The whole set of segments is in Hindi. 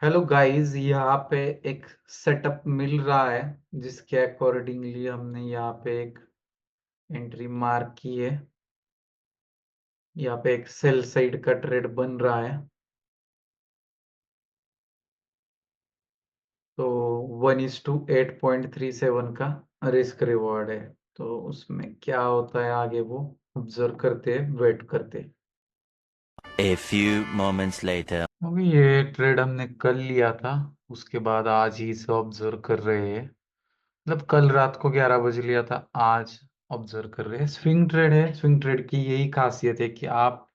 हेलो गाइस, यहाँ पे एक सेटअप मिल रहा है जिसके अकॉर्डिंगली हमने यहाँ पे एक एंट्री मार्क की है। यहाँ पे एक सेल साइड का ट्रेड बन रहा है। तो 1:8.37 का रिस्क रिवॉर्ड है। तो उसमें क्या होता है आगे वो ऑब्जर्व करते हैं, वेट करते हैं। A few moments later. अभी ये ट्रेड हमने कल लिया था, उसके बाद आज ही से ऑब्जर्व कर रहे हैं। मतलब कल रात को 11 बजे लिया था, आज ऑब्जर्व कर रहे हैं। स्विंग ट्रेड है। स्विंग ट्रेड की यही खासियत है कि आप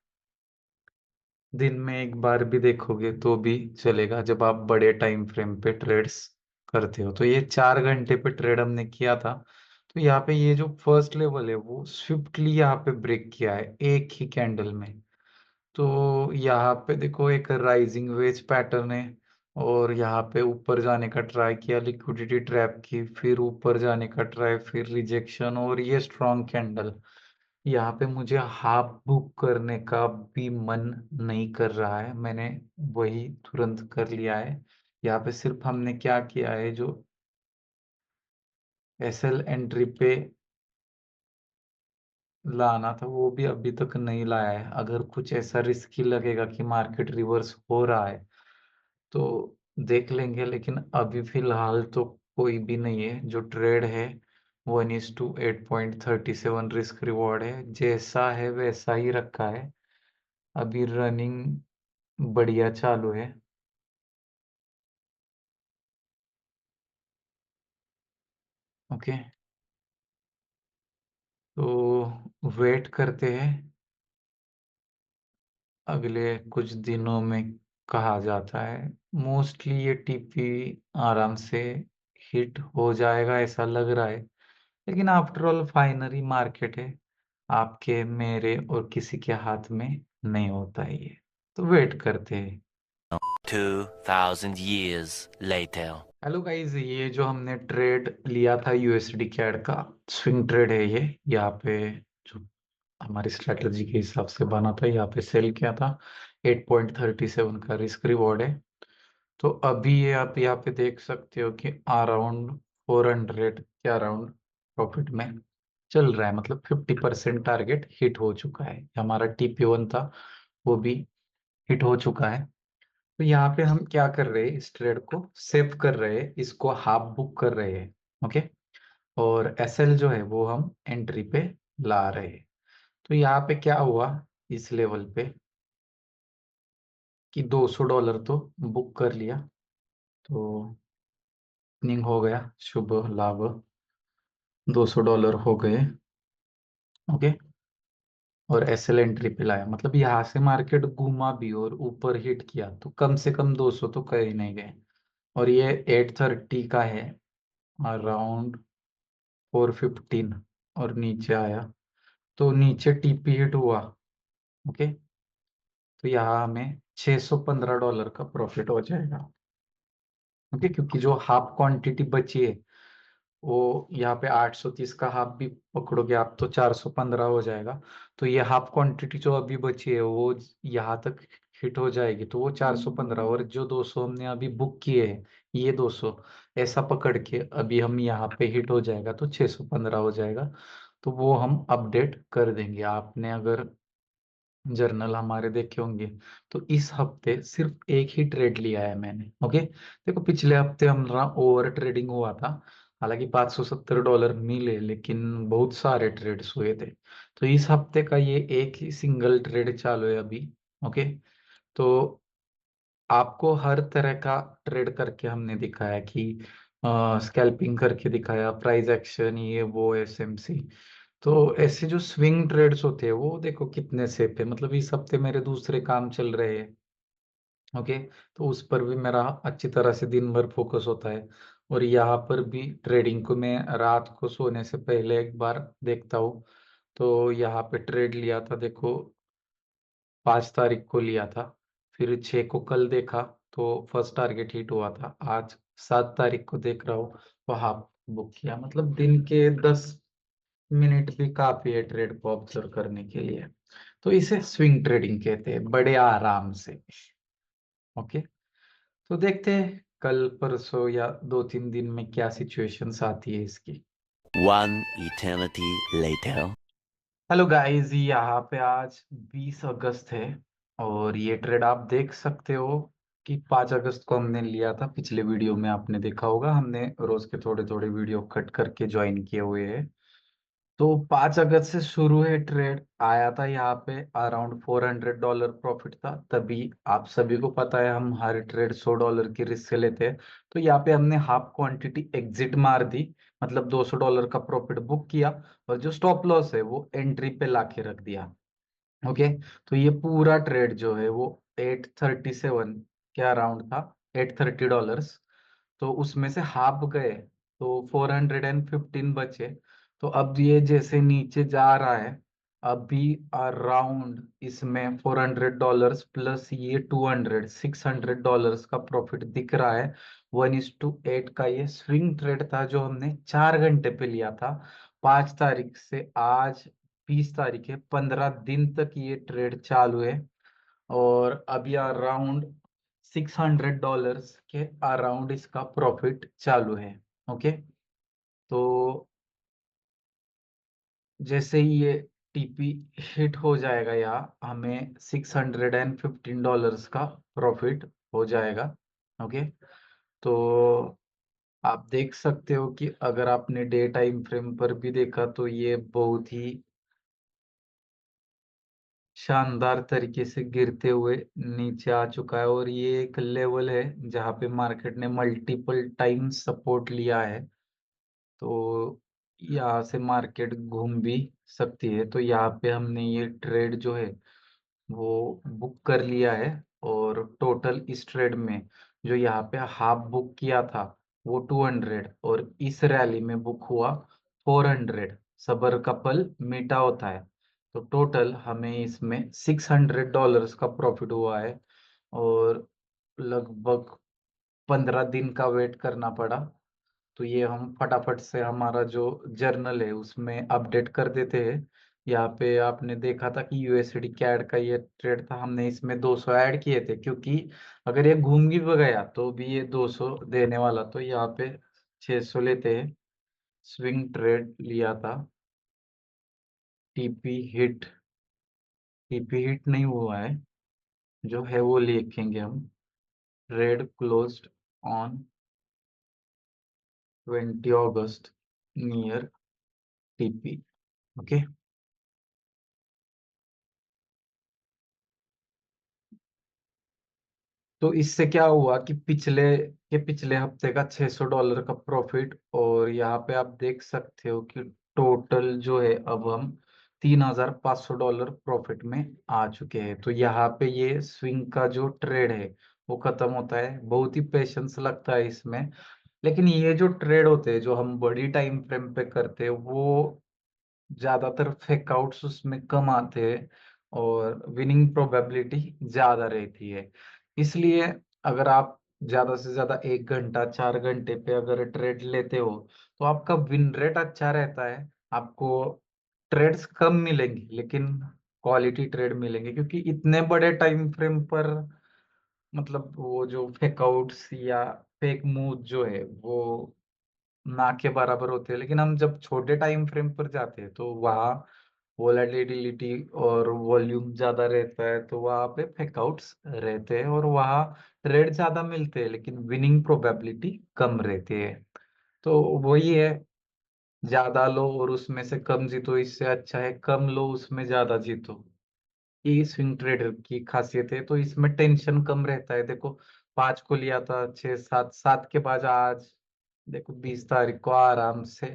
दिन में एक बार भी देखोगे तो भी चलेगा जब आप बड़े टाइम फ्रेम पे ट्रेड्स करते हो। तो ये 4 घंटे पे ट्रेड हमने किया था। तो यहाँ पे ये जो फर्स्ट लेवल है वो स्विफ्टली यहाँ पे ब्रेक किया है एक ही कैंडल में। तो यहाँ पे देखो एक राइजिंग वेज पैटर्न है, और यहाँ पे ऊपर जाने का ट्राई किया, लिक्विडिटी ट्रैप की, फिर ऊपर जाने का ट्राई, फिर रिजेक्शन, और ये स्ट्रॉन्ग कैंडल। यहाँ पे मुझे हाफ बुक करने का भी मन नहीं कर रहा है, मैंने वही तुरंत कर लिया है। यहाँ पे सिर्फ हमने क्या किया है, जो एसएल एंट्री पे लाना था वो भी अभी तक नहीं लाया है। अगर कुछ ऐसा रिस्की लगेगा कि मार्केट रिवर्स हो रहा है तो देख लेंगे, लेकिन अभी फिलहाल तो कोई भी नहीं है। जो ट्रेड है 1:8.37 रिस्क रिवॉर्ड है, जैसा है वैसा ही रखा है। अभी रनिंग बढ़िया चालू है। ओके, तो वेट करते हैं अगले कुछ दिनों में। कहा जाता है मोस्टली ये टीपी आराम से हिट हो जाएगा ऐसा लग रहा है, लेकिन आफ्टर ऑल फाइनली मार्केट है, आपके मेरे और किसी के हाथ में नहीं होता है ये। तो वेट करते हैं। 2,000 years later. हेलो गाइस, ये जो हमने ट्रेड लिया था यूएसडी कैड का स्विंग ट्रेड है ये। यहाँ पे जो हमारी स्ट्रेटजी के हिसाब से बना था, यहाँ पे सेल किया था। 8.37 का रिस्क रिवॉर्ड है। तो अभी ये आप यहाँ पे देख सकते हो कि अराउंड 400 के अराउंड प्रॉफिट में चल रहा है। मतलब 50% टारगेट हिट हो चुका है। हमारा TP1 था वो भी हिट हो चुका है। तो यहाँ पे हम क्या कर रहे हैं, इस ट्रेड को सेव कर रहे हैं, इसको हाफ बुक कर रहे हैं। ओके, और एसएल जो है वो हम एंट्री पे ला रहे हैं। तो यहाँ पे क्या हुआ इस लेवल पे कि $200 तो बुक कर लिया। तो ओपनिंग हो गया, शुभ लाभ, $200 हो गए। ओके, और एसएल एंट्री पे लाया, मतलब यहाँ से मार्केट घूमा भी और ऊपर हिट किया तो कम से कम 200 तो कहीं नहीं गए। और ये 830 का है, अराउंड 415, और नीचे आया तो नीचे टीपी हिट हुआ। ओके, तो यहाँ हमें $615 का प्रॉफिट हो जाएगा। ओके, क्योंकि जो हाफ क्वांटिटी बची है वो यहाँ पे 830 का हाफ भी पकड़ोगे आप तो 415 हो जाएगा। तो ये हाफ क्वांटिटी जो अभी बची है वो यहाँ तक हिट हो जाएगी तो वो 415, और जो 200 हमने अभी बुक किए हैं ये 200 ऐसा पकड़ के अभी हम यहाँ पे हिट हो जाएगा तो 615 हो जाएगा। तो वो हम अपडेट कर देंगे। आपने अगर जर्नल हमारे देखे होंगे तो इस हफ्ते सिर्फ एक ही ट्रेड लिया है मैंने। ओके, देखो पिछले हफ्ते हमारा ओवर ट्रेडिंग हुआ था, हालांकि $570 मिले लेकिन बहुत सारे ट्रेड्स हुए थे। तो इस हफ्ते का ये एक ही सिंगल ट्रेड चालू है अभी। ओके, तो आपको हर तरह का ट्रेड करके हमने दिखाया कि स्कैल्पिंग करके दिखाया, प्राइस एक्शन, ये वो, एसएमसी। तो ऐसे जो स्विंग ट्रेड्स होते हैं वो देखो कितने सेफ है। मतलब इस हफ्ते मेरे दूसरे काम चल रहे हैं। ओके, तो उस पर भी मेरा अच्छी तरह से दिन भर फोकस होता है। और यहाँ पर भी ट्रेडिंग को मैं रात को सोने से पहले एक बार देखता हूँ। तो यहाँ पे ट्रेड लिया था देखो, 5 तारीख को लिया था, फिर 6 को कल देखा तो फर्स्ट टारगेट हिट हुआ था। आज 7 तारीख को देख रहा हूँ तो हाफ बुक किया। मतलब दिन के 10 मिनट भी काफी है ट्रेड को ऑब्जर्व करने के लिए। तो इसे स्विंग ट्रेडिंग कहते हैं, बड़े आराम से। ओके, तो देखते हैं कल परसों या 2-3 दिन में क्या सिचुएशंस आती है इसकी। One eternity later. Hello guys, यहाँ पे आज 20 अगस्त है और ये ट्रेड आप देख सकते हो कि 5 अगस्त को हमने लिया था। पिछले वीडियो में आपने देखा होगा, हमने रोज के थोड़े थोड़े वीडियो कट करके ज्वाइन किए हुए हैं। तो 5 अगस्त से शुरू है ट्रेड, आया था यहाँ पे अराउंड $400 प्रॉफिट था। तभी आप सभी को पता है हम हर ट्रेड $100 की रिस्क लेते हैं। तो यहाँ पे हमने हाफ क्वांटिटी एग्जिट मार दी, मतलब $200 का प्रॉफिट बुक किया और जो स्टॉप लॉस है वो एंट्री पे लाके रख दिया। ओके, तो ये पूरा ट्रेड जो है वो 837 के अराउंड था, $830। तो उसमें से हाफ गए तो 415 बचे। तो अब ये जैसे नीचे जा रहा है, अभी अराउंड इसमें $400 प्लस ये 600 डॉलर्स का प्रॉफिट दिख रहा है। 1:8 का ये स्विंग ट्रेड था जो हमने 4 घंटे पे लिया था। 5 तारीख से आज 20 तारीख है, 15 दिन तक ये ट्रेड चालू है और अभी अराउंड $600 के अराउंड इसका प्रॉफिट चालू है। ओके, तो जैसे ही ये टीपी हिट हो जाएगा या हमें $615 का प्रॉफिट हो जाएगा। ओके, तो आप देख सकते हो कि अगर आपने डे टाइम फ्रेम पर भी देखा तो ये बहुत ही शानदार तरीके से गिरते हुए नीचे आ चुका है और ये एक लेवल है जहां पे मार्केट ने मल्टीपल टाइम सपोर्ट लिया है। तो यहाँ से मार्केट घूम भी सकती है। तो यहाँ पे हमने ये ट्रेड जो है वो बुक कर लिया है और टोटल इस ट्रेड में जो यहाँ पे हाफ बुक किया था वो 200 और इस रैली में बुक हुआ 400। सबर का फल मीठा होता है। तो टोटल हमें इसमें $600 का प्रॉफिट हुआ है और लगभग 15 दिन का वेट करना पड़ा। तो ये हम फटाफट से हमारा जो जर्नल है उसमें अपडेट कर देते हैं। यहाँ पे आपने देखा था कि यूएसडी कैड का ये ट्रेड था, हमने इसमें 200 ऐड किए थे क्योंकि अगर ये घूम भी गया तो भी ये 200 देने वाला। तो यहाँ पे 600 लेते हैं। स्विंग ट्रेड लिया था। टीपी हिट, टीपी हिट नहीं हुआ है, जो है वो लिखेंगे हम। Trade closed on 20 August near TP. Okay, तो इससे क्या हुआ कि पिछले हफ्ते का $600 का प्रॉफिट और यहाँ पे आप देख सकते हो कि टोटल जो है अब हम $3,500 प्रॉफिट में आ चुके हैं। तो यहाँ पे ये स्विंग का जो ट्रेड है वो खत्म होता है। बहुत ही पेशेंस लगता है इसमें, लेकिन ये जो ट्रेड होते हैं जो हम बड़ी टाइम फ्रेम पे करते हैं वो ज्यादातर फेकआउट्स उसमें कम आते हैं और विनिंग प्रोबेबिलिटी ज्यादा रहती है। इसलिए अगर आप ज्यादा से ज्यादा 1 घंटा 4 घंटे पे अगर ट्रेड लेते हो तो आपका विन रेट अच्छा रहता है। आपको ट्रेड्स कम मिलेंगे लेकिन क्वालिटी ट्रेड मिलेंगे, क्योंकि इतने बड़े टाइम फ्रेम पर मतलब वो जो फेकआउट्स या फेक मूव जो है वो ना के बराबर होते हैं। लेकिन हम जब छोटे टाइम फ्रेम पर जाते हैं तो वहाँ वोलेटिलिटी और वॉल्यूम ज्यादा रहता है, तो वहाँ पे फेकआउट्स रहते हैं और वहाँ ट्रेड ज्यादा मिलते हैं लेकिन विनिंग प्रोबेबिलिटी कम रहती है। तो वही है, ज्यादा लो और उसमें से कम जीतो, इससे अच्छा है कम लो उसमें ज्यादा जीतो। ये स्विंग ट्रेडर की खासियत है। तो इसमें टेंशन कम रहता है। देखो, 5 को लिया था, 6, 7, 7 के बाद आज देखो 20 तारीख को आराम से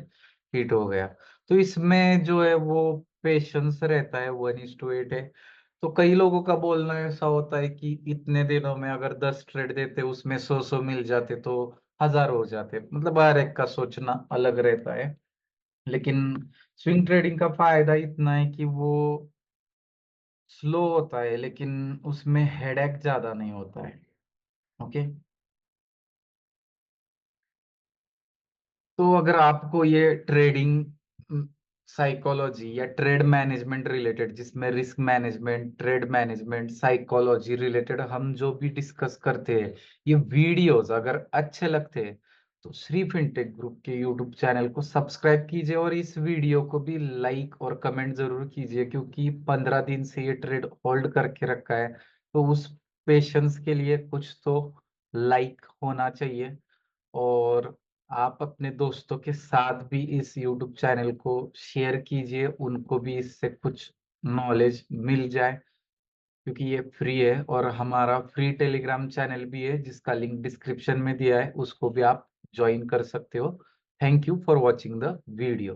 हिट हो गया। तो इसमें जो है वो पेशेंस रहता है, 1:8 है। तो कई लोगों का बोलना ऐसा होता है कि इतने दिनों में अगर 10 ट्रेड देते उसमें 100 मिल जाते तो 1000 हो जाते। मतलब हर एक का सोचना अलग रहता है। लेकिन स्विंग ट्रेडिंग का फायदा इतना है कि वो स्लो होता है लेकिन उसमें हेडेक ज्यादा नहीं होता है। ओके, तो अगर आपको ये ट्रेडिंग साइकोलॉजी या ट्रेड मैनेजमेंट रिलेटेड, जिसमें risk management, trade management, psychology related हम जो भी डिस्कस करते हैं, ये वीडियोस अगर अच्छे लगते हैं तो श्री फिनटेक ग्रुप के यूट्यूब चैनल को सब्सक्राइब कीजिए और इस वीडियो को भी लाइक और कमेंट जरूर कीजिए, क्योंकि 15 दिन से ये ट्रेड होल्ड करके रखा है, तो उस पेशेंस के लिए कुछ तो लाइक होना चाहिए। और आप अपने दोस्तों के साथ भी इस YouTube चैनल को शेयर कीजिए, उनको भी इससे कुछ नॉलेज मिल जाए, क्योंकि ये फ्री है। और हमारा फ्री टेलीग्राम चैनल भी है जिसका लिंक डिस्क्रिप्शन में दिया है, उसको भी आप ज्वाइन कर सकते हो। Thank you for watching the video.